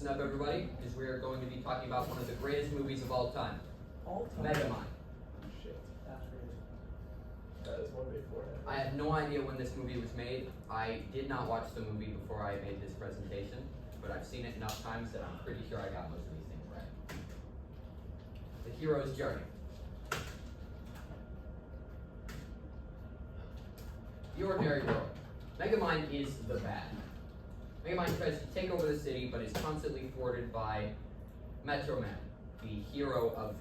listen up, everybody, because we are going to be talking about one of the greatest movies of all time. All time? Megamind. Shit, that's crazy. That is one big forehead. I have no idea when this movie was made. I did not watch the movie before I made this presentation, but I've seen it enough times that I'm pretty sure I got most of these things right. The hero's journey. The ordinary world. Megamind is the bad. Megamind tries to take over the city, but is constantly thwarted by Metro Man, the hero of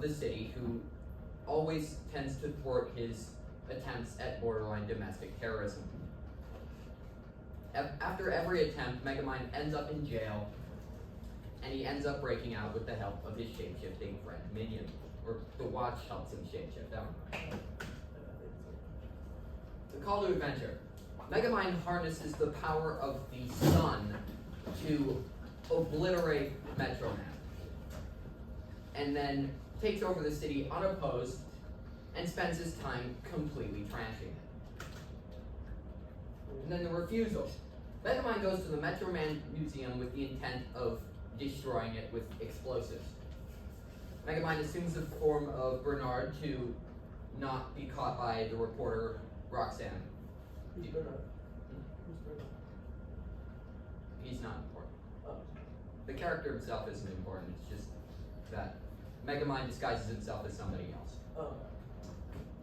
the city, who always tends to thwart his attempts at borderline domestic terrorism. After every attempt, Megamind ends up in jail, and he ends up breaking out with the help of his shape-shifting friend Minion. Or the watch helps him shapeshift, I don't know. The call to adventure. Megamind harnesses the power of the sun to obliterate Metro Man, and then takes over the city unopposed and spends his time completely trashing it. And then the refusal. Megamind goes to the Metro Man Museum with the intent of destroying it with explosives. Megamind assumes the form of Bernard to not be caught by the reporter Roxanne. Who's Bernard? Who's Bernard? He's not important. Oh. The character himself isn't important, it's just that Megamind disguises himself as somebody else. Oh.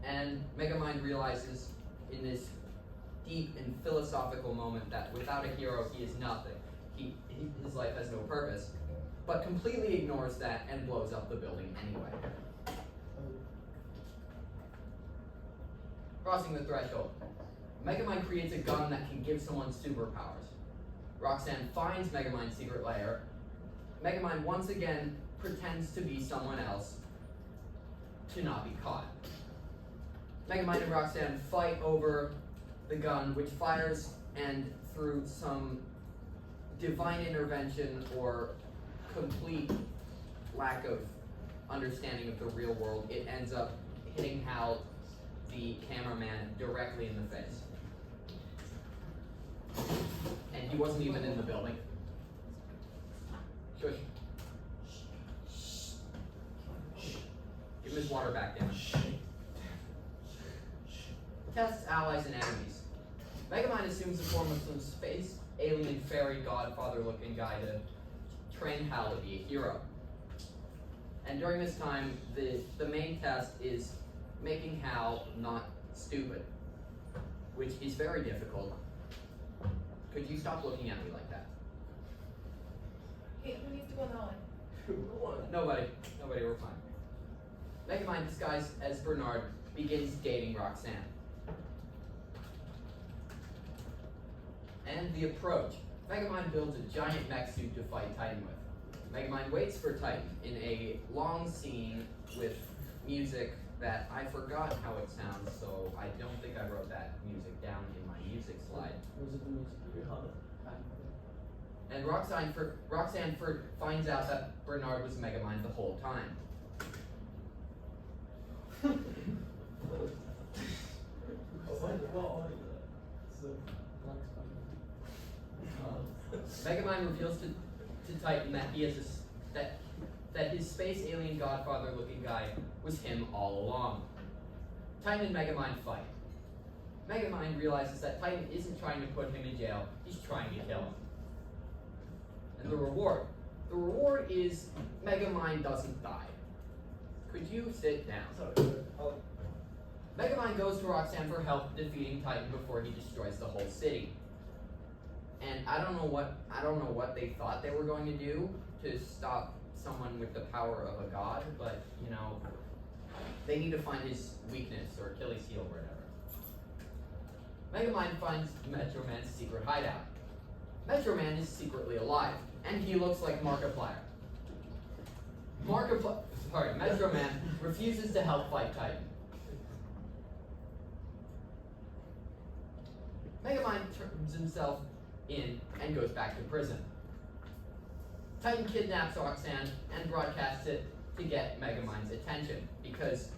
And Megamind realizes in this deep and philosophical moment that without a hero, he is nothing. His life has no purpose, but completely ignores that and blows up the building anyway. Crossing the threshold. Megamind creates a gun that can give someone superpowers. Roxanne finds Megamind's secret lair. Megamind once again pretends to be someone else to not be caught. Megamind and Roxanne fight over the gun, which fires, and through some divine intervention or complete lack of understanding of the real world, it ends up hitting Hal, the cameraman, directly in the face. And he wasn't even in the building. Shush. Give him his water back down. Tests allies and enemies. Megamind assumes the form of some space alien fairy godfather looking guy to train Hal to be a hero. And during this time, the main test is making Hal not stupid, which is very difficult. Could you stop looking at me like that? Hey, who needs to go on? Nobody, we're fine. Megamind, disguised as Bernard, begins dating Roxanne. And the approach. Megamind builds a giant mech suit to fight Titan with. Megamind waits for Titan in a long scene with music that I forgot how it sounds, so I don't think I wrote that music down in my music slide. Was it the music you heard? And Roxanne finds out that Bernard was Megamind the whole time. Megamind reveals to Titan that he is that his space alien godfather looking guy was him all along. Titan and Megamind fight. Megamind realizes that Titan isn't trying to put him in jail, he's trying to kill him. And the reward. The reward is Megamind doesn't die. Could you sit down? Megamind goes to Roxanne for help defeating Titan before he destroys the whole city. And I don't know what they thought they were going to do to stop someone with the power of a god, but you know, they need to find his weakness or Achilles heel or whatever. Megamind finds Metro Man's secret hideout. Metro Man is secretly alive, and he looks like Markiplier. Metro Man refuses to help fight Titan. Megamind turns himself in and goes back to prison. Titan kidnaps Roxanne and broadcasts it to get Megamind's attention, because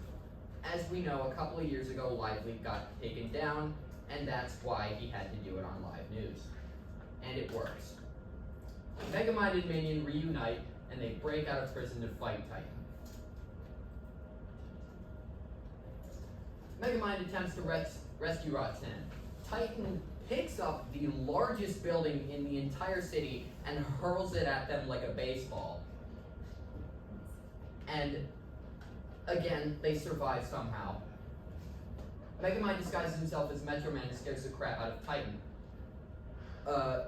as we know, a couple of years ago, Lively got taken down, and that's why he had to do it on live news. And it works. Megamind and Minion reunite, and they break out of prison to fight Titan. Megamind attempts to rescue Roxanne. Titan picks up the largest building in the entire city and hurls it at them like a baseball. And again, they survive somehow. Megamind disguises himself as Metro Man and scares the crap out of Titan.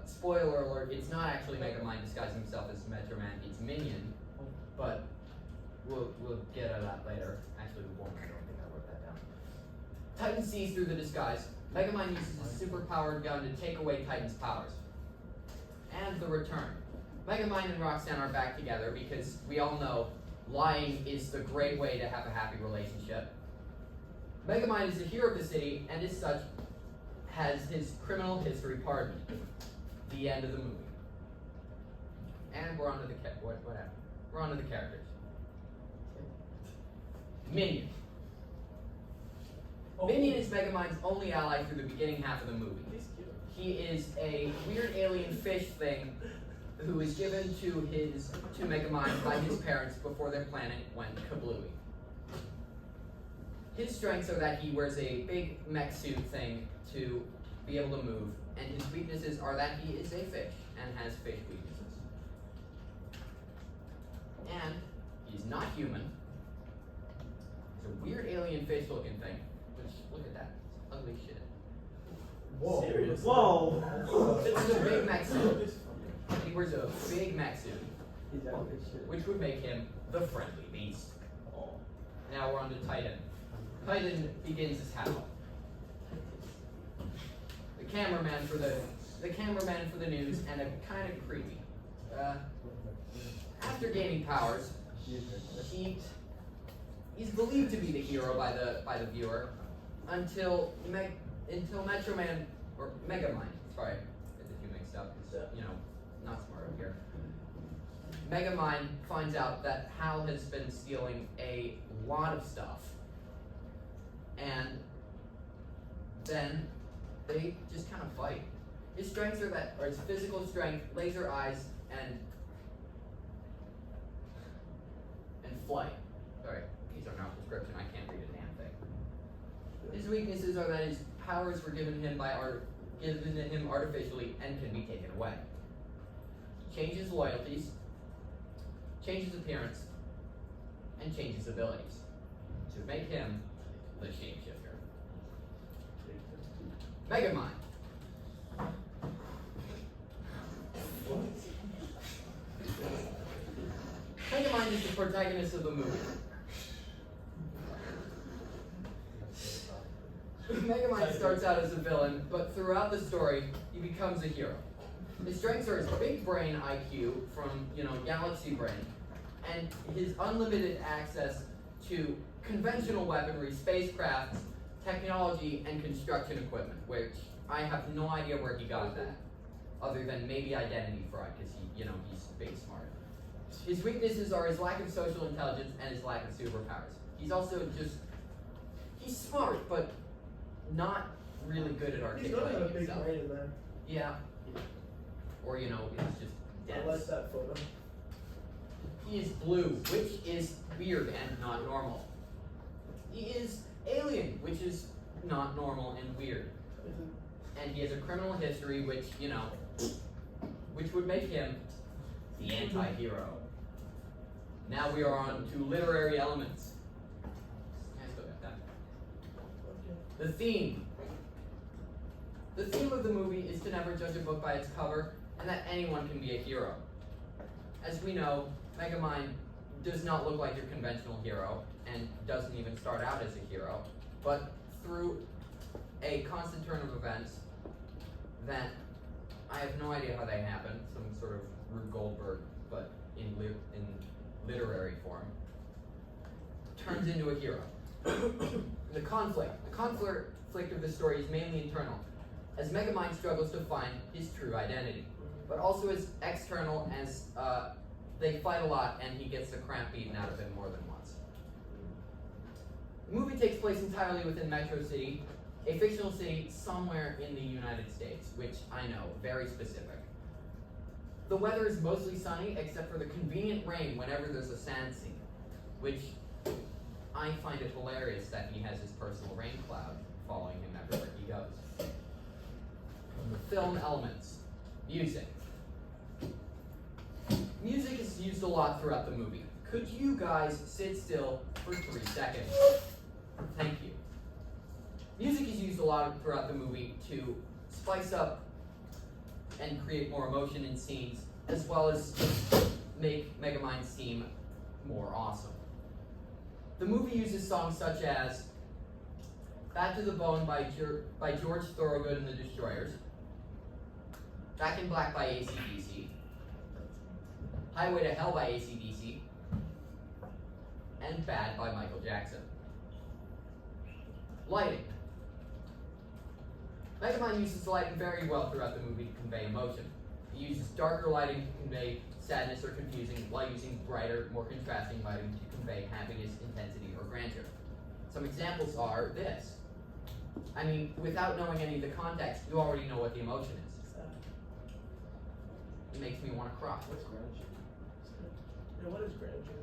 Spoiler alert, it's not actually Megamind disguising himself as Metro Man, it's Minion. But we'll get at that later. Actually, we won't. I don't think I wrote that down. Titan sees through the disguise. Megamind uses his super-powered gun to take away Titan's powers. And the return. Megamind and Roxanne are back together because we all know lying is the great way to have a happy relationship. Megamind is the hero of the city, and as such, has his criminal history pardoned. The end of the movie. And we're on to the what happened? We're on to the characters. Minion. Minion is Megamind's only ally through the beginning half of the movie. He is a weird alien fish thing who is given to Megamind by his parents before their planet went kablooey. His strengths are that he wears a big mech suit thing to be able to move, and his weaknesses are that he is a fish and has fish weaknesses. And he's not human. He's a weird alien fish looking thing. Which, look at that. It's ugly shit. Whoa. Seriously? Whoa. It's a big mech suit. He wears a big mech suit, He's that big shit. which would make him the friendly beast. Now we're on to Titan. Titan begins as Hal. The cameraman for the news, and a kind of creepy. After gaining powers, he's believed to be the hero by the viewer until Metro Man or Megamind. Sorry, get the two mixed up. It's, not smart up here. Megamind finds out that Hal has been stealing a lot of stuff, and then they just kind of fight. His strengths are his physical strength, laser eyes, and flight. Sorry, these are not prescription. I can't read a damn thing. His weaknesses are that his powers were given to him artificially and can be taken away. Changes loyalties, changes appearance, and changes abilities to make him the shapeshifter. Megamind. Megamind is the protagonist of the movie. Megamind starts out as a villain, but throughout the story, he becomes a hero. His strengths are his big brain IQ from, galaxy brain, and his unlimited access to conventional weaponry, spacecraft, technology, and construction equipment, which I have no idea where he got that, other than maybe identity fraud, because he's space smart. His weaknesses are his lack of social intelligence and his lack of superpowers. He's also he's smart, but not really good at He's articulating not a big himself. brain, man. Yeah. Or, it's just dense. I like that photo. He is blue, which is weird and not normal. He is alien, which is not normal and weird. And he has a criminal history, which would make him the anti-hero. Now we are on to literary elements. I still got that. The theme. The theme of the movie is to never judge a book by its cover, and that anyone can be a hero. As we know, Megamind does not look like your conventional hero, and doesn't even start out as a hero, but through a constant turn of events that I have no idea how they happen, some sort of Rube Goldberg, but in literary form, turns into a hero. The conflict of the story is mainly internal, as Megamind struggles to find his true identity, but also is external as they fight a lot and he gets the crap beaten out of him more than once. The movie takes place entirely within Metro City, a fictional city somewhere in the United States, which I know, very specific. The weather is mostly sunny except for the convenient rain whenever there's a sand scene, which I find it hilarious that he has his personal rain cloud following him everywhere he goes. Film elements. Music. Music is used a lot throughout the movie. Could you guys sit still for 3 seconds? Thank you. Music is used a lot throughout the movie to spice up and create more emotion in scenes, as well as make Megamind seem more awesome. The movie uses songs such as Bad to the Bone by George Thorogood and the Destroyers, Back in Black by AC/DC, Highway to Hell by AC/DC, and Bad by Michael Jackson. Lighting. Megamind uses lighting very well throughout the movie to convey emotion. He uses darker lighting to convey sadness or confusing, while using brighter, more contrasting lighting to convey happiness, intensity, or grandeur. Some examples are this. I mean, without knowing any of the context, you already know what the emotion is. It makes me want to cry. What's grandeur? Yeah, what is grandeur?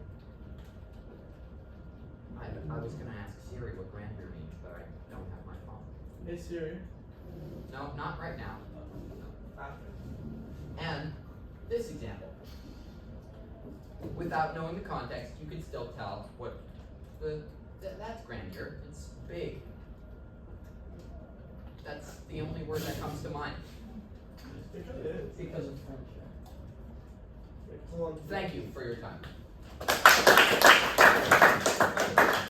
I was going to ask Siri what grandeur means, but I don't have my phone. Hey Siri. No, not right now. After. And this example. Without knowing the context, you can still tell what that's grandeur. It's big. That's the only word that comes to mind. It really is. Because of friendship. Hold on. Thank you for your time.